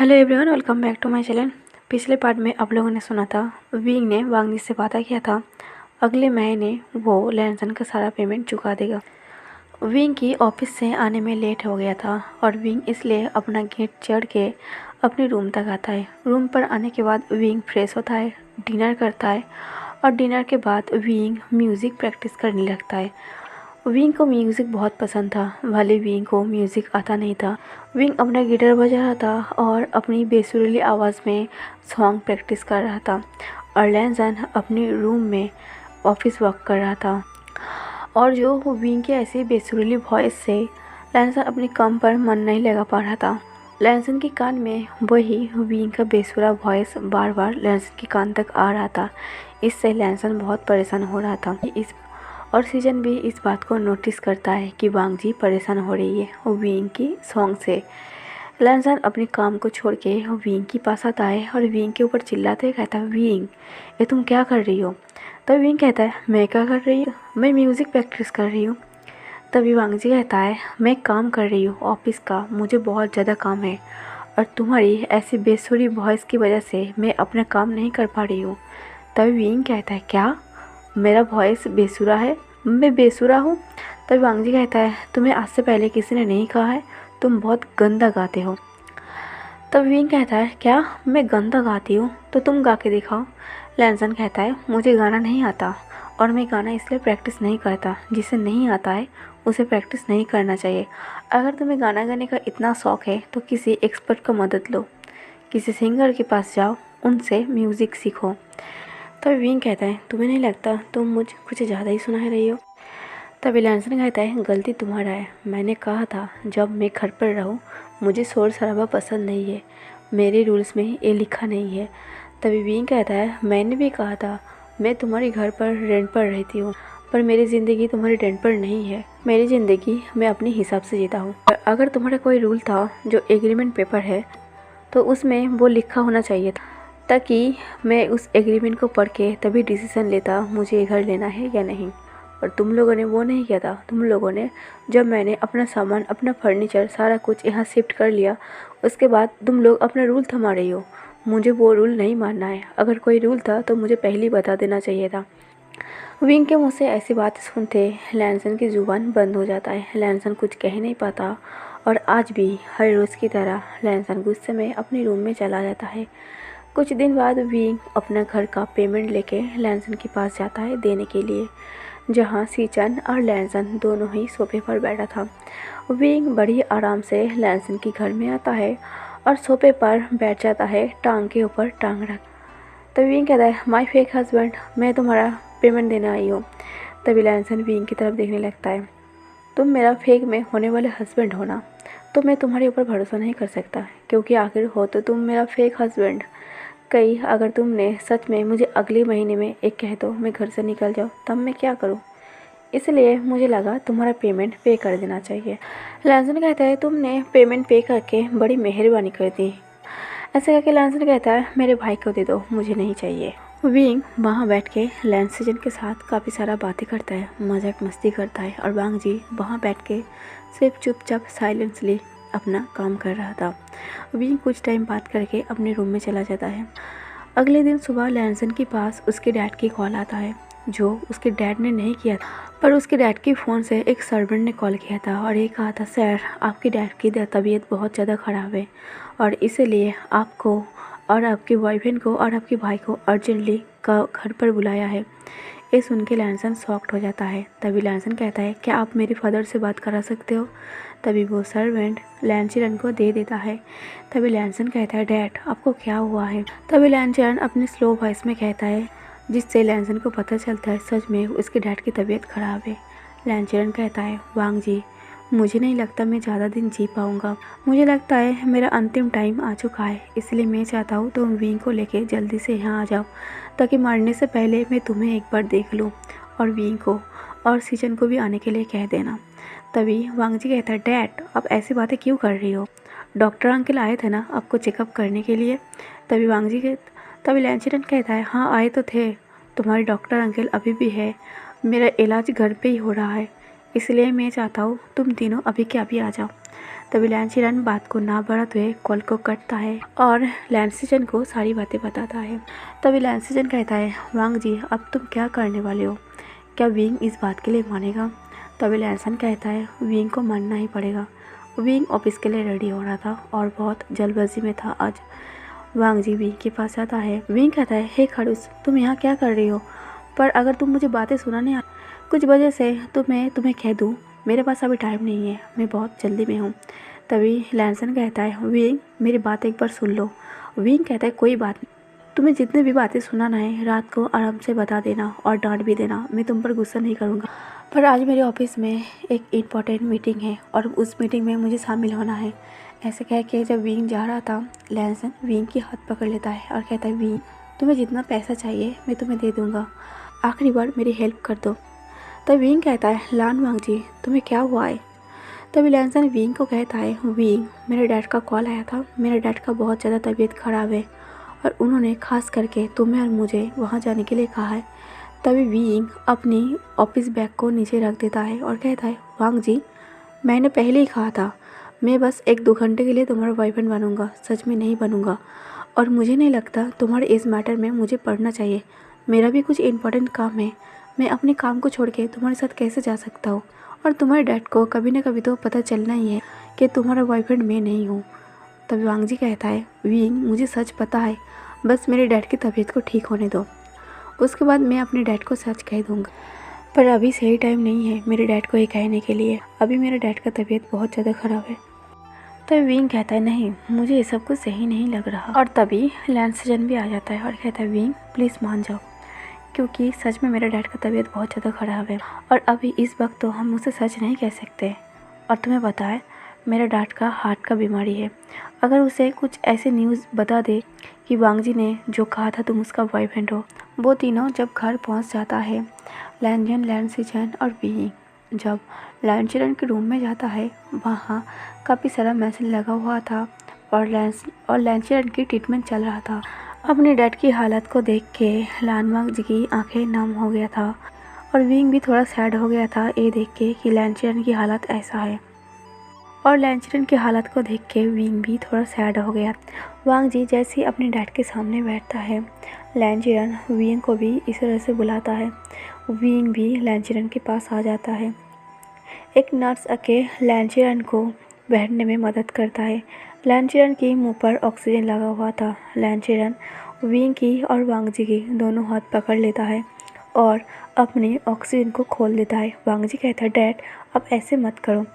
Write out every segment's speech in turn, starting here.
Hello everyone, welcome back to my channel. पिछले part में आप लोगों ने सुना था विंग ने वांगजी से वादा किया था अगले महीने वो लैनसन का सारा पेमेंट चुका देगा। विंग की ऑफिस से आने में लेट हो गया था और विंग इसलिए अपना गेट चढ़ के अपने रूम तक आता है। रूम पर आने के बाद विंग फ्रेश होता है, डिनर करता है और डिनर के बाद विंग म्यूज़िक प्रैक्टिस करने लगता है। विंग को म्यूज़िक बहुत पसंद था, भले विंग को म्यूज़िक आता नहीं था। विंग अपना गिटार बजा रहा था और अपनी बेसुरीली आवाज़ में सॉन्ग प्रैक्टिस कर रहा था और लैनसन अपने रूम में ऑफिस वर्क कर रहा था। और जो विंग के ऐसी बेसुरीली वॉइस से लैनसन अपने काम पर मन नहीं लगा पा रहा था। लैनसन के कान में वही विंग का बेसुरा वॉइस बार बार लैनसन के कान तक आ रहा था। इससे लैनसन बहुत परेशान हो रहा था। और सीजन भी इस बात को नोटिस करता है कि वांगजी परेशान हो रही है विंग की सॉन्ग से। लैनसन अपने काम को छोड़ के विंग के पास आता है और विंग के ऊपर चिल्लाते हुए कहता है, विंग ये तुम क्या कर रही हो? तब विंग कहता है, मैं क्या कर रही हूँ? मैं म्यूज़िक प्रैक्टिस कर रही हूँ। तभी वांगजी कहता है, मैं काम कर रही हूँ ऑफिस का, मुझे बहुत ज़्यादा काम है और तुम्हारी ऐसी बेसुरी वॉइस की वजह से मैं अपना काम नहीं कर पा रही हूँ। तभी विंग कहता है, क्या मेरा वॉइस बेसुरा है? मैं बेसुरा हूँ? तभी वांगजी कहता है, तुम्हें आज से पहले किसी ने नहीं कहा है तुम बहुत गंदा गाते हो। तब विंग कहता है, क्या मैं गंदा गाती हूँ? तो तुम गा के दिखाओ। लैनसन कहता है, मुझे गाना नहीं आता और मैं गाना इसलिए प्रैक्टिस नहीं करता। जिसे नहीं आता है उसे प्रैक्टिस नहीं करना चाहिए। अगर तुम्हें गाना गाने का इतना शौक़ है तो किसी एक्सपर्ट का मदद लो, किसी सिंगर के पास जाओ, उनसे म्यूज़िक सीखो। तभी विंग कहता है, तुम्हें नहीं लगता तुम मुझ कुछ ज़्यादा ही सुना रही हो? तभी लैनसन कहता है, गलती तुम्हारा है। मैंने कहा था जब मैं घर पर रहूं मुझे शोर शराबा पसंद नहीं है, मेरे रूल्स में ये लिखा नहीं है। तभी विंग कहता है, मैंने भी कहा था मैं तुम्हारे घर पर रेंट पर रहती हूँ, पर मेरी ज़िंदगी तुम्हारी रेंट पर नहीं है। मेरी ज़िंदगी मैं अपने हिसाब से जीता हूँ। अगर तुम्हारा कोई रूल था जो एग्रीमेंट पेपर है तो उसमें वो लिखा होना चाहिए था, ताकि मैं उस एग्रीमेंट को पढ़ के तभी डिसीज़न लेता मुझे ये घर लेना है या नहीं। और तुम लोगों ने वो नहीं किया था। तुम लोगों ने, जब मैंने अपना सामान, अपना फर्नीचर, सारा कुछ यहाँ शिफ्ट कर लिया, उसके बाद तुम लोग अपना रूल थमा रही हो। मुझे वो रूल नहीं मानना है। अगर कोई रूल था तो मुझे पहले ही बता देना चाहिए था। विंग के मुँह से ऐसी बात सुनते लैनसन की ज़ुबान बंद हो जाता है। लैनसन कुछ कह नहीं पाता और आज भी हर रोज़ की तरह लैनसन गुस्से में अपने रूम में चला जाता है। कुछ दिन बाद विंग अपना घर का पेमेंट लेके लैनसन के पास जाता है देने के लिए, जहाँ सीचन और लैनसन दोनों ही सोफे पर बैठा था। विंग बड़ी आराम से लैनसन के घर में आता है और सोफे पर बैठ जाता है, टांग के ऊपर टांग रख। तभी विंग कहता है, माय फेक हस्बैंड, मैं तुम्हारा पेमेंट देने आई हूँ। तभी लैनसन विंग की तरफ देखने लगता है, तुम मेरा फेक में होने वाले हस्बैंड हो ना, तो मैं तुम्हारे ऊपर भरोसा नहीं कर सकता, क्योंकि आखिर हो तो तुम मेरा फेक हस्बैंड। कहीं अगर तुमने सच में मुझे अगले महीने में एक कह दो मैं घर से निकल जाऊँ, तब मैं क्या करूँ? इसलिए मुझे लगा तुम्हारा पेमेंट पे कर देना चाहिए। लैनसन कहता है, तुमने पेमेंट पे करके बड़ी मेहरबानी कर दी। ऐसे करके लैनसन कहता है, मेरे भाई को दे दो, मुझे नहीं चाहिए। विंग वहाँ बैठ के लैनसन के साथ काफ़ी सारा बातें करता है, मजाक मस्ती करता है और वांगजी वहाँ बैठ के सिर्फ चुपचाप साइलेंसली अपना काम कर रहा था। विंग कुछ टाइम बात करके अपने रूम में चला जाता है। अगले दिन सुबह लैनसन के पास उसके डैड की कॉल आता है, जो उसके डैड ने नहीं किया था, पर उसके डैड के फ़ोन से एक सर्वेंट ने कॉल किया था और ये कहा था, सर आपके डैड की तबीयत बहुत ज़्यादा ख़राब है और इसीलिए आपको और आपकी बॉयफ्रेंड को और आपके भाई को अर्जेंटली का घर पर बुलाया है। ये सुन के लैनसन शॉक्ड हो जाता है। तभी लैनसन कहता है, क्या आप मेरे फादर से बात करा सकते हो? तभी वो सर्वेंट लैनचरन को दे देता है। तभी लैनसन कहता है, डैड आपको क्या हुआ है? तभी लैनचरन अपने स्लो वॉइस में कहता है, जिससे लैनसन को पता चलता है सच में उसके डैड की तबीयत ख़राब है। लैनचरन कहता है, वांगजी मुझे नहीं लगता मैं ज़्यादा दिन जी पाऊँगा। मुझे लगता है मेरा अंतिम टाइम आ चुका है, इसलिए मैं चाहता हूँ तुम विंग को लेके जल्दी से यहाँ आ जाओ, ताकि मरने से पहले मैं तुम्हें एक बार देख लूँ। और विंग को और सीजन को भी आने के लिए कह देना। तभी वांगजी कहता है, डैड आप ऐसी बातें क्यों कर रही हो? डॉक्टर अंकल आए थे ना आपको चेकअप करने के लिए? तभी लैनचरन कहता है, हाँ आए तो थे, तुम्हारे डॉक्टर अंकल अभी भी है, मेरा इलाज घर पे ही हो रहा है, इसलिए मैं चाहता हूँ तुम तीनों अभी के अभी आ जाओ। तभी लैंसीजन बात को ना बढ़ाते हुए कॉल को कटता है और लैंसीजन को सारी बातें बताता है। तभी लैंसीजन कहता है, वांग जी अब तुम क्या करने वाले हो, क्या विंग इस बात के लिए मानेगा? तभी लैंसन कहता है, विंग को मानना ही पड़ेगा। विंग ऑफिस के लिए रेडी हो रहा था और बहुत जल्दबाजी में था आज। वांग जी विंग के पास आता है। विंग कहता है, हे खड़ूस, तुम यहाँ क्या कर रही हो? पर अगर तुम मुझे बातें सुनाने कुछ वजह से तो मैं तुम्हें कह दूँ, मेरे पास अभी टाइम नहीं है, मैं बहुत जल्दी में हूँ। तभी लैंसन कहता है, विंग मेरी बात एक बार सुन लो। विंग कहता है, कोई बात नहीं, तुम्हें जितने भी बातें सुनाना है रात को आराम से बता देना और डांट भी देना, मैं तुम पर गुस्सा नहीं करूँगा। पर आज मेरे ऑफिस में एक इम्पॉर्टेंट मीटिंग है और उस मीटिंग में मुझे शामिल होना है। ऐसे कह के जब विंग जा रहा था, लैंसन विंग की हाथ पकड़ लेता है और कहता है, विंग तुम्हें जितना पैसा चाहिए मैं तुम्हें दे दूँगा, आखिरी बार मेरी हेल्प कर दो। तब विंग कहता है, लान वांग जी तुम्हें क्या हुआ है? तभी लैंसन विंग को कहता है, विंग मेरे डैड का कॉल आया था, मेरे डैड का बहुत ज़्यादा तबीयत ख़राब है और उन्होंने खास करके तुम्हें और मुझे वहाँ जाने के लिए कहा है। तभी विंग अपनी ऑफिस बैग को नीचे रख देता है और कहता है, वांग जी मैंने पहले ही कहा था, मैं बस 1-2 घंटे के लिए तुम्हारा बॉयफ्रेंड बनूंगा, सच में नहीं बनूंगा। और मुझे नहीं लगता तुम्हारे इस मैटर में मुझे पढ़ना चाहिए, मेरा भी कुछ इम्पोर्टेंट काम है, मैं अपने काम को छोड़ के तुम्हारे साथ कैसे जा सकता हूँ? और तुम्हारे डैड को कभी ना कभी तो पता चलना ही है कि तुम्हारा बॉयफ्रेंड मैं नहीं हूँ। तभी वांग जी कहता है, विंग मुझे सच पता है, बस मेरे डैड की तबीयत को ठीक होने दो, उसके बाद मैं अपने डैड को सच कह दूँगा। पर अभी सही टाइम नहीं है मेरे डैड को ये कहने के लिए, अभी मेरे डैड का तबीयत बहुत ज़्यादा ख़राब है। तो विंग कहता है, नहीं मुझे ये सब कुछ सही नहीं लग रहा। और तभी लैंसीजन भी आ जाता है और कहता है, विंग प्लीज़ मान जाओ, क्योंकि सच में मेरे डैड का तबीयत बहुत ज़्यादा ख़राब है और अभी इस वक्त तो हम उसे सच नहीं कह सकते। और तुम्हें पता है मेरे डैड का हार्ट का बीमारी है, अगर उसे कुछ ऐसे न्यूज़ बता दे कि वांग जी ने जो कहा था तुम उसका बॉयफ्रेंड हो। वो तीनों जब घर पहुंच जाता है, लैंजन, लैंसीजन और विंग जब लैंसीजन के रूम में जाता है, वहाँ काफ़ी सारा मैसेज लगा हुआ था और लैंसीजन की ट्रीटमेंट चल रहा था। अपने डैड की हालत को देख के लान वांग जी की आंखें नम हो गया था और विंग भी थोड़ा सैड हो गया था ये देख के कि लैंसीजन की हालत ऐसा है। और लैंसीजन की हालत को देख के विंग भी थोड़ा सैड हो गया। वांग जी जैसे ही अपने डैड के सामने बैठता है, लैंसीजन विंग को भी इस तरह से बुलाता है। विंग भी लैंसीजन के पास आ जाता है। एक नर्स आके लैंसीजन को बैठने में मदद करता है। लैंसीजन के मुंह पर ऑक्सीजन लगा हुआ था। लैंसीजन विंग की और वांग जी की दोनों हाथ पकड़ लेता है और अपने ऑक्सीजन को खोल देता है। वांग जी कहता है, डैड अब ऐसे मत करो।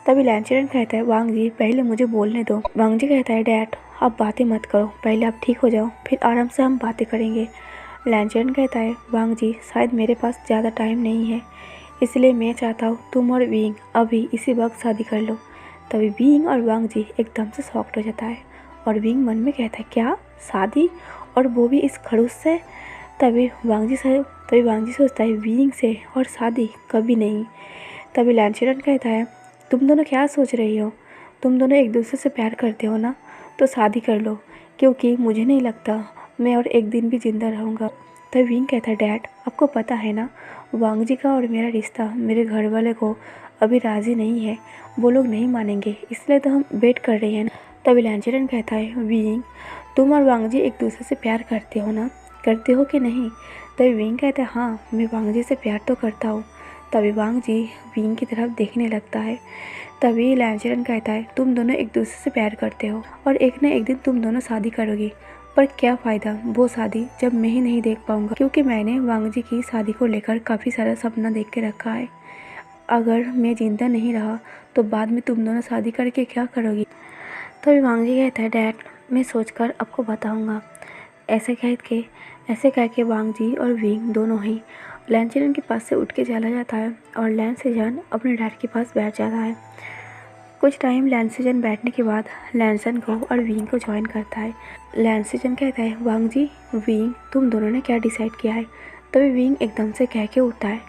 तभी लैंसीजन कहता है, वांग जी पहले मुझे बोलने दो। वांग जी कहता है, डैड आप बातें मत करो, पहले आप ठीक हो जाओ, फिर आराम से हम बातें करेंगे। लैंसीजन कहता है, वांग जी शायद मेरे पास ज़्यादा टाइम नहीं है, इसलिए मैं चाहता हूँ तुम और विंग अभी इसी वक्त शादी कर लो। तभी विंग और वांग जी एकदम से शॉक्ड हो जाता है और विंग मन में कहता है, क्या शादी, और वो भी इस खड़ूस से? तभी वांग जी सोचता है, विंग से और शादी कभी नहीं। तभी लैंसीजन कहता है, तुम दोनों क्या सोच रही हो, तुम दोनों एक दूसरे से प्यार करते हो ना, तो शादी कर लो, क्योंकि मुझे नहीं लगता मैं और एक दिन भी ज़िंदा रहूँगा। तभी विंग कहता है, डैड आपको पता है ना, वांग जी का और मेरा रिश्ता मेरे घर वाले को अभी राज़ी नहीं है, वो लोग नहीं मानेंगे, इसलिए तो हम वेट कर रहे हैं। तभी लैंसीजन कहता है, विंग तुम और वांग जी एक दूसरे से प्यार करते हो ना, करते हो कि नहीं? तभी विंग कहता है, हाँ मैं वांग जी से प्यार तो करता हूँ। तभी वांग जी विंग की तरफ देखने लगता है। तभी लैंसीजन कहता है, तुम दोनों एक दूसरे से प्यार करते हो और एक न एक दिन तुम दोनों शादी करोगी, पर क्या फ़ायदा वो शादी जब मैं ही नहीं देख पाऊँगा, क्योंकि मैंने वांग जी की शादी को लेकर काफ़ी सारा सपना देख के रखा है। अगर मैं जिंदा नहीं रहा तो बाद में तुम दोनों शादी करके क्या करोगी? तभी वांग जी कहता है, डैड मैं सोचकर आपको बताऊँगा। ऐसे कह के वांग जी और विंग दोनों ही लैंसीजन के पास से उठ के चला जाता है और लैंसीजन अपने डैड के पास बैठ जाता है। कुछ टाइम लैंसीजन बैठने के बाद लैंसन को और विंग को ज्वाइन करता है। लैंसीजन कहता है, वांग जी विंग तुम दोनों ने क्या डिसाइड किया है? तभी विंग एकदम से कह के उठता है,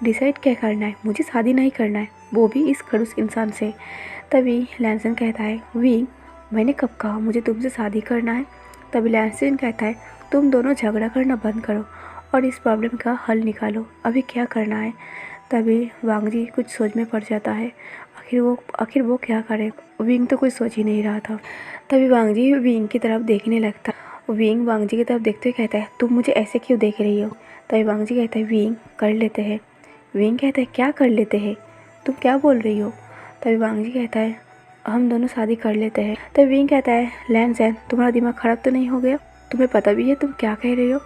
डिसाइड क्या करना है, मुझे शादी नहीं करना है, वो भी इस खड़ूस इंसान से। तभी लैंसन कहता है, विंग मैंने कब कहा मुझे तुमसे शादी करना है? तभी लैंसीजन कहता है, तुम दोनों झगड़ा करना बंद करो और इस प्रॉब्लम का हल निकालो, अभी क्या करना है? तभी वांग जी कुछ सोच में पड़ जाता है। आखिर वो क्या करे। विंग तो कुछ सोच ही नहीं रहा था। तभी वांग जी विंग की तरफ देखने लगता। विंग वांग जी की तरफ देखते हुए कहता है, तुम मुझे ऐसे क्यों देख रही हो। तभी वांग जी कहता है, विंग कर लेते हैं। विंग कहता है, क्या कर लेते हैं, तुम क्या बोल रही हो। तभी वांग जी कहता है, हम दोनों शादी कर लेते हैं। तभी विंग कहता है, लैंसन तुम्हारा दिमाग खराब तो नहीं हो गया, तुम्हें पता भी है तुम क्या कह रही हो।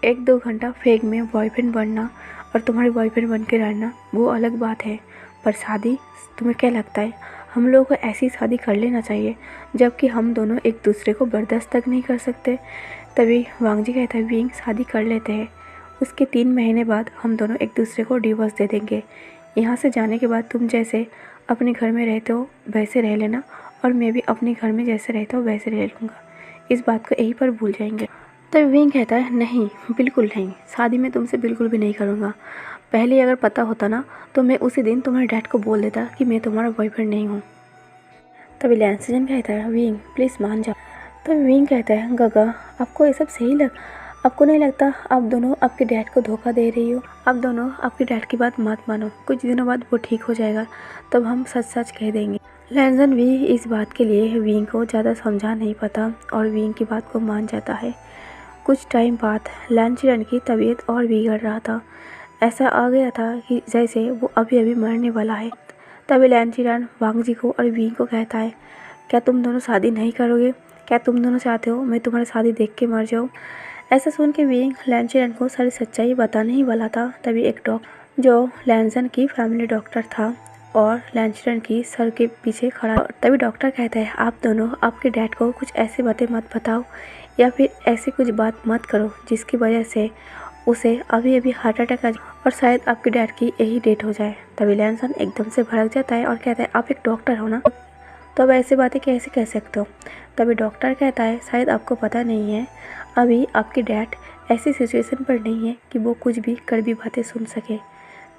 1-2 घंटा फेक में बॉयफ्रेंड बनना और तुम्हारे बॉयफ्रेंड बन के रहना वो अलग बात है, पर शादी, तुम्हें क्या लगता है हम लोगों को ऐसी शादी कर लेना चाहिए जबकि हम दोनों एक दूसरे को बर्दाश्त तक नहीं कर सकते। तभी वांग जी कहता है, विंग शादी कर लेते हैं, उसके 3 महीने बाद हम दोनों एक दूसरे को डिवोर्स दे देंगे। यहाँ से जाने के बाद तुम जैसे अपने घर में रहते हो वैसे रह लेना और मैं भी अपने घर में जैसे रहता हूँ वैसे रह लूँगा, इस बात को यहीं पर भूल जाएंगे। तब विंग कहता है, नहीं बिल्कुल नहीं, शादी मैं तुमसे बिल्कुल भी नहीं करूँगा। पहले अगर पता होता ना तो मैं उसी दिन तुम्हारे डैड को बोल देता कि मैं तुम्हारा बॉयफ्रेंड नहीं हूँ। तभी लैंसन कहता है, विंग प्लीज़ मान जाओ। तभी विंग कहता है, गगा आपको ये सब सही आपको नहीं लगता आप दोनों आपके डैड को धोखा दे रही हो। आप दोनों आपके डैड की बात मत मानो, कुछ दिनों बाद वो ठीक हो जाएगा तब हम सच सच कह देंगे। लैंसन भी इस बात के लिए विंग को ज़्यादा समझा नहीं पाता और विंग की बात को मान जाता है। कुछ टाइम बाद लैंचरन की तबीयत और बिगड़ रहा था। ऐसा आ गया था कि जैसे वो अभी अभी मरने वाला है। तभी लैंचरन वांग जी को और विंग को कहता है, क्या तुम दोनों शादी नहीं करोगे, क्या तुम दोनों चाहते हो मैं तुम्हारी शादी देख के मर जाऊँ। ऐसा सुन के विंग लैंचरन को सारी सच्चाई बताने ही वाला था। तभी एक डॉक्टर जो लैंसन की फैमिली डॉक्टर था और लैंचरन की सर के पीछे खड़ा। तभी डॉक्टर कहता है, आप दोनों आपके डैड को कुछ ऐसी बातें मत बताओ या फिर ऐसी कुछ बात मत करो जिसकी वजह से उसे अभी अभी हार्ट अटैक आ जाए और शायद आपके डैड की यही डेथ हो जाए। तभी लैंसन एकदम से भड़क जाता है और कहता है, आप एक डॉक्टर हो ना, तो अब ऐसी बातें कैसे कह सकते हो। तभी डॉक्टर कहता है, शायद आपको पता नहीं है अभी आपके डैड ऐसी सिचुएशन पर नहीं है कि वो कुछ भी कड़वी बातें सुन सके।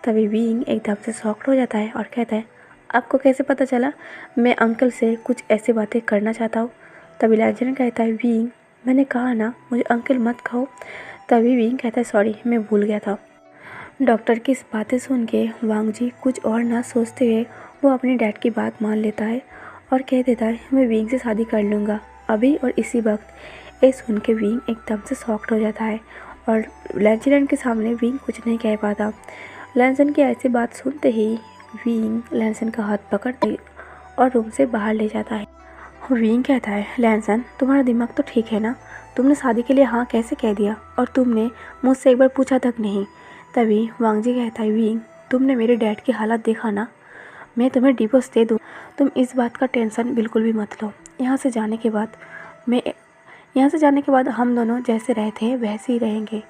तभी विंग एकदम से शॉक्ड हो जाता है और कहता है, आपको कैसे पता चला मैं अंकल से कुछ ऐसी बातें करना चाहता हूँ। तभी लैंसन कहता है, विंग मैंने कहा ना मुझे अंकल मत कहो। तभी विंग कहता है, सॉरी मैं भूल गया था। डॉक्टर की इस बातें सुन के वांग जी कुछ और ना सोचते हुए वो अपने डैड की बात मान लेता है और कह देता है, मैं विंग से शादी कर लूँगा अभी और इसी वक्त। ये सुन के विंग एकदम से शॉक्ड हो जाता है और लैंसन के सामने विंग कुछ नहीं कह पाता। लैंसन की ऐसी बात सुनते ही विंग लैंसन का हाथ पकड़ते और रूम से बाहर ले जाता है। विंग कहता है, लैंसन तुम्हारा दिमाग तो ठीक है ना, तुमने शादी के लिए हाँ कैसे कह दिया और तुमने मुझसे एक बार पूछा तक नहीं। तभी वांग जी कहता है, विंग तुमने मेरे डैड की हालत देखा ना, मैं तुम्हें डिवोर्स दे दूँ, तुम इस बात का टेंशन बिल्कुल भी मत लो। यहाँ से जाने के बाद हम दोनों जैसे रहे थे वैसे ही रहेंगे।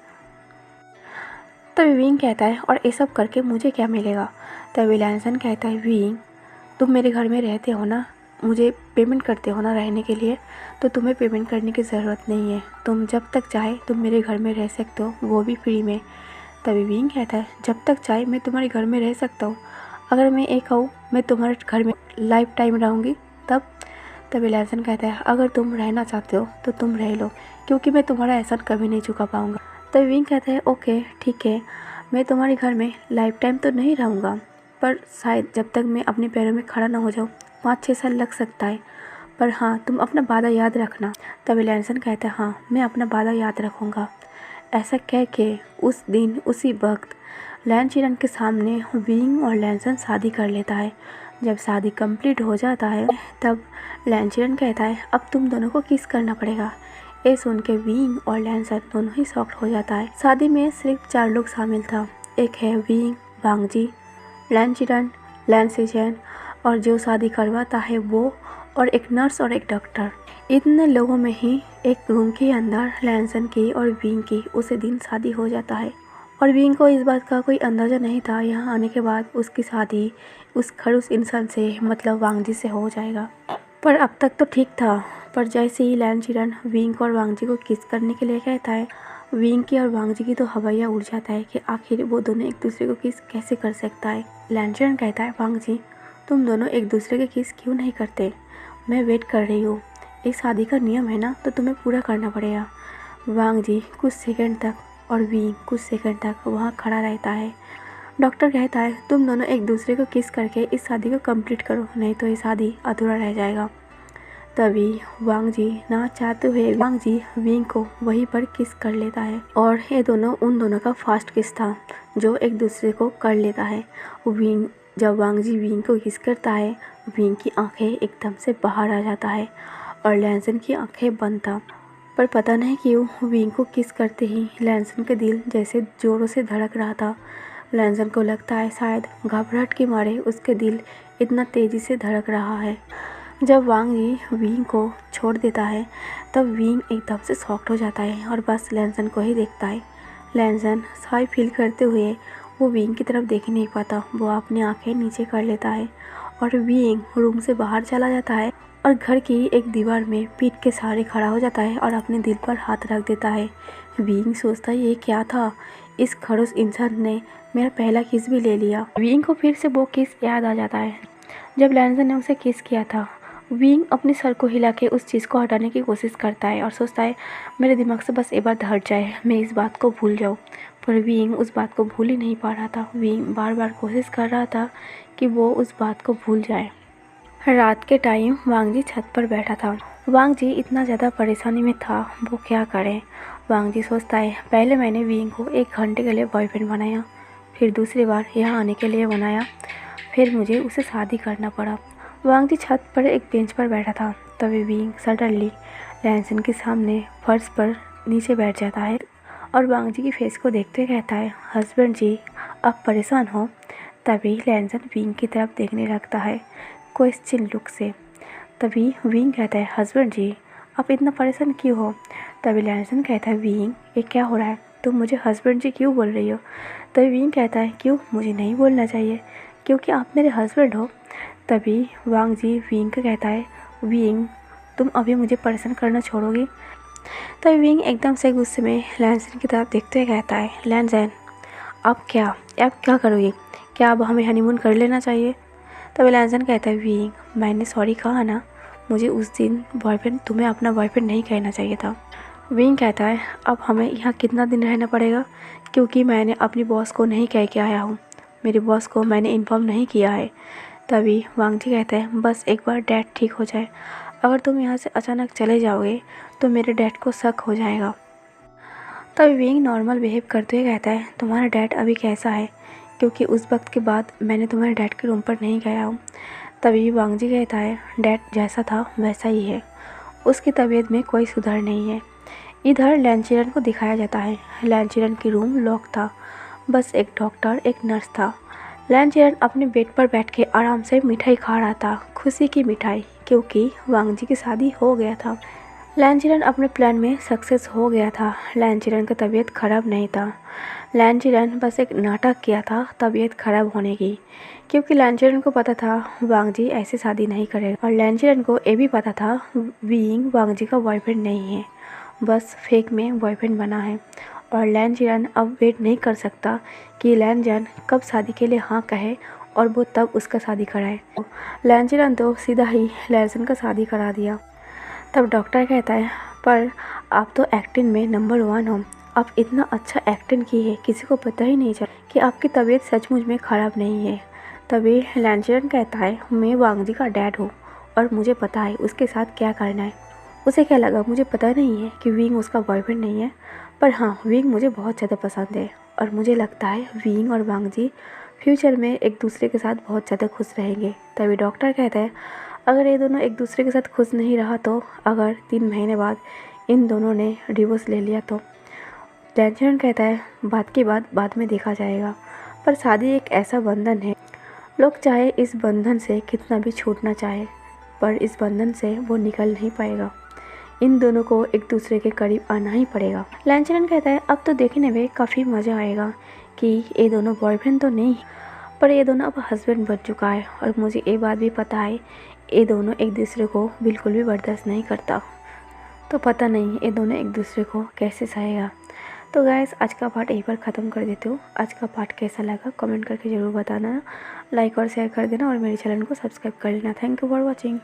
तभी विंग कहता है, और ये सब करके मुझे क्या मिलेगा। तभी लैंसन कहता है, विंग तुम मेरे घर में रहते हो ना, मुझे पेमेंट करते हो ना रहने के लिए, तो तुम्हें पेमेंट करने की ज़रूरत नहीं है, तुम जब तक चाहे तुम मेरे घर में रह सकते हो, वो भी फ्री में। तभी विंग कहता है, जब तक चाहे मैं तुम्हारे घर में रह सकता हूँ, अगर मैं एक कहूँ मैं तुम्हारे घर में लाइफ टाइम रहूँगी तब। तभी लैंसन कहता है, अगर तुम रहना चाहते हो तो तुम रह लो, क्योंकि मैं तुम्हारा एहसान कभी नहीं चुका पाऊँगा। तभी विंग कहता है, ओके ठीक है, मैं तुम्हारे घर में लाइफ टाइम तो नहीं रहूँगा, पर शायद जब तक मैं अपने पैरों में खड़ा ना हो जाऊँ 5-6 साल लग सकता है, पर हाँ तुम अपना वादा याद रखना। तभी लैंसन कहता है, हाँ मैं अपना वादा याद रखूँगा। ऐसा कह के उस दिन उसी वक्त लैंचरन के सामने विंग और लैंसन शादी कर लेता है। जब शादी कंप्लीट हो जाता है तब लैंचरन कहता है, अब तुम दोनों को किस करना पड़ेगा। ये सुन के विंग और लैंसन दोनों ही शॉक्ड हो जाता है। शादी में सिर्फ 4 लोग शामिल था, एक है विंग, वांग जी, लैंचरन, लैंसिजन और जो शादी करवाता है वो, और एक नर्स और एक डॉक्टर। इतने लोगों में ही एक रूम के अंदर लैंसन की और विंग की उसी दिन शादी हो जाता है। और विंग को इस बात का कोई अंदाज़ा नहीं था यहाँ आने के बाद उसकी शादी उस खड़ूस इंसान से मतलब वांग जी से हो जाएगा। पर अब तक तो ठीक था, पर जैसे ही लैंचरन विंग और वांग जी को किस करने के लिए कहता है, विंग की और वांग जी की तो हवाइयाँ उड़ जाता है कि आखिर वो दोनों एक दूसरे को किस कैसे कर सकता है। लैंचरन कहता है, वांग जी तुम दोनों एक दूसरे के किस क्यों नहीं करते, मैं वेट कर रही हूँ, एक शादी का नियम है ना तो तुम्हें पूरा करना पड़ेगा। वांग जी कुछ सेकंड तक और विंग कुछ सेकंड तक वहाँ खड़ा रहता है। डॉक्टर कहता है तुम दोनों एक दूसरे को किस करके इस शादी को कंप्लीट करो, नहीं तो ये शादी अधूरा रह जाएगा। तभी वांग जी ना चाहते हुए वांग जी विंग को वहीं पर किस कर लेता है और ये दोनों उन दोनों का फास्ट किस था जो एक दूसरे को कर लेता है। विंग जब वांग जी विंग को किस करता है, विंग की आंखें एकदम से बाहर आ जाता है और लैंसन की आंखें बंद था। पर पता नहीं क्यों विंग को किस करते ही लैंसन का दिल जैसे जोरों से धड़क रहा था। लैंसन को लगता है शायद घबराहट के मारे उसके दिल इतना तेज़ी से धड़क रहा है। जब वांग जी विंग को छोड़ देता है तब विंग एकदम से शॉक्ड हो जाता है और बस लैंसन को ही देखता है। लैंसन शाय फील करते हुए वो विंग की तरफ देख ही नहीं पाता, वो अपनी आंखें नीचे कर लेता है और विंग रूम से बाहर चला जाता है और घर की एक दीवार में पीठ के सहारे खड़ा हो जाता है और अपने दिल पर हाथ रख देता है। विंग सोचता है ये क्या था, इस खड़ूस इंसान ने मेरा पहला किस भी ले लिया। विंग को फिर से वो किस याद आ जाता है जब लैंसन ने उसे किस किया था। विंग अपने सर को हिला के उस चीज़ को हटाने की कोशिश करता है और सोचता है मेरे दिमाग से बस एक बार हट जाए, मैं इस बात को भूल जाऊँ। पर विंग उस बात को भूल ही नहीं पा रहा था। विंग बार बार कोशिश कर रहा था कि वो उस बात को भूल जाए। रात के टाइम वांग जी छत पर बैठा था। वांग जी इतना ज़्यादा परेशानी में था, वो क्या करे। वांग जी सोचता है पहले मैंने विंग को 1 घंटे के लिए बॉयफ्रेंड बनाया, फिर दूसरी बार यहाँ आने के लिए बनाया, फिर मुझे उसे शादी करना पड़ा। वांग जी छत पर एक बेंच पर बैठा था। तभी विंग सडनली लैंसन के सामने फर्श पर नीचे बैठ जाता है और वांग जी की फेस को देखते हुए कहता है हस्बैंड जी आप परेशान हो। तभी लैंसन विंग की तरफ देखने लगता है क्वेश्चन लुक से। तभी विंग कहता है हस्बैंड जी आप इतना परेशान क्यों हो। तभी लैंसन कहता है विंग ये क्या हो रहा है, तुम मुझे हस्बैंड जी क्यों बोल रही हो। तभी विंग कहता है क्यों, मुझे नहीं बोलना चाहिए क्योंकि आप मेरे हस्बैंड हो। तभी वांग जी विंग को कहता है विंग तुम अभी मुझे परेशान करना छोड़ोगी। तभी विंग एकदम से गुस्से में लैंसन की तरफ देखते हुए कहता है लैंसन अब क्या करोगी, क्या अब हमें हनीमून कर लेना चाहिए। तभी लैंसन कहता है विंग मैंने सॉरी कहा ना, मुझे उस दिन बॉयफ्रेंड तुम्हें अपना बॉयफ्रेंड नहीं कहना चाहिए था। विंग कहता है अब हमें यहाँ कितना दिन रहना पड़ेगा, क्योंकि मैंने अपनी बॉस को नहीं कह के आया हूँ, मेरी बॉस को मैंने इन्फॉर्म नहीं किया है। तभी वांग जी कहता है बस एक बार डैड ठीक हो जाए, अगर तुम यहाँ से अचानक चले जाओगे तो मेरे डैड को शक हो जाएगा। तभी विंग नॉर्मल बिहेव करते हुए कहता है तुम्हारा डैड अभी कैसा है, क्योंकि उस वक्त के बाद मैंने तुम्हारे डैड के रूम पर नहीं गया हूँ। तभी वांग जी कहता है डैड जैसा था वैसा ही है, उसकी तबीयत में कोई सुधार नहीं है। इधर लैंचिरन को दिखाया जाता है। लैंचिरन की रूम लॉक था, बस एक डॉक्टर एक नर्स था। लैंचिरन अपने बेड पर बैठ के आराम से मिठाई खा रहा था, खुशी की मिठाई, क्योंकि वांग जी की शादी हो गया था। लैंचिरन अपने प्लान में सक्सेस हो गया था। लैंचिरन का तबीयत खराब नहीं था, लैंचिरन बस एक नाटक किया था तबीयत खराब होने की, क्योंकि लैंचिरन को पता था वांग जी ऐसे शादी नहीं करेगा और लैंचिरन को ये भी पता था विंग वांग जी का बॉयफ्रेंड नहीं है, बस फेक में बॉयफ्रेंड बना है। और लैंचिरन अब वेट नहीं कर सकता कि लैंचिरन कब शादी के लिए हाँ कहे और वो तब उसका शादी कराए। लैंचिरन तो सीधा ही लैंसन का शादी करा दिया। तब डॉक्टर कहता है पर आप तो एक्टिंग में नंबर 1 हो, आप इतना अच्छा एक्टिंग की है, किसी को पता ही नहीं चला कि आपकी तबीयत सचमुच में ख़राब नहीं है। तभी लैंचिरन कहता है मैं वांग जी का डैड हूँ और मुझे पता है उसके साथ क्या करना है। उसे क्या लगा मुझे पता नहीं है कि विंग उसका बॉयफ्रेंड नहीं है, पर हाँ विंग मुझे बहुत ज़्यादा पसंद है और मुझे लगता है विंग और वांग जी फ्यूचर में एक दूसरे के साथ बहुत ज़्यादा खुश रहेंगे। तभी डॉक्टर कहता है अगर ये दोनों एक दूसरे के साथ खुश नहीं रहा तो अगर 3 महीने बाद इन दोनों ने डिवोर्स ले लिया तो। लैंचिरन कहता है बात की बात बाद में देखा जाएगा, पर शादी एक ऐसा बंधन है, लोग चाहे इस बंधन से कितना भी छूटना चाहे पर इस बंधन से वो निकल नहीं पाएगा, इन दोनों को एक दूसरे के करीब आना ही पड़ेगा। लैंचिरन कहता है अब तो देखने में काफ़ी मज़ा आएगा कि ये दोनों बॉयफ्रेंड तो नहीं पर ये दोनों अब हस्बैंड बन चुका है और मुझे ये बात भी पता है ये दोनों एक दूसरे को बिल्कुल भी बर्दाश्त नहीं करता, तो पता नहीं ये दोनों एक दूसरे को कैसे सहेगा। तो गाइस आज का पार्ट यहीं पर ख़त्म कर देते हो। आज का पार्ट कैसा लगा कमेंट करके ज़रूर बताना, लाइक और शेयर कर देना और मेरे चैनल को सब्सक्राइब कर लेना। Thank you for watching.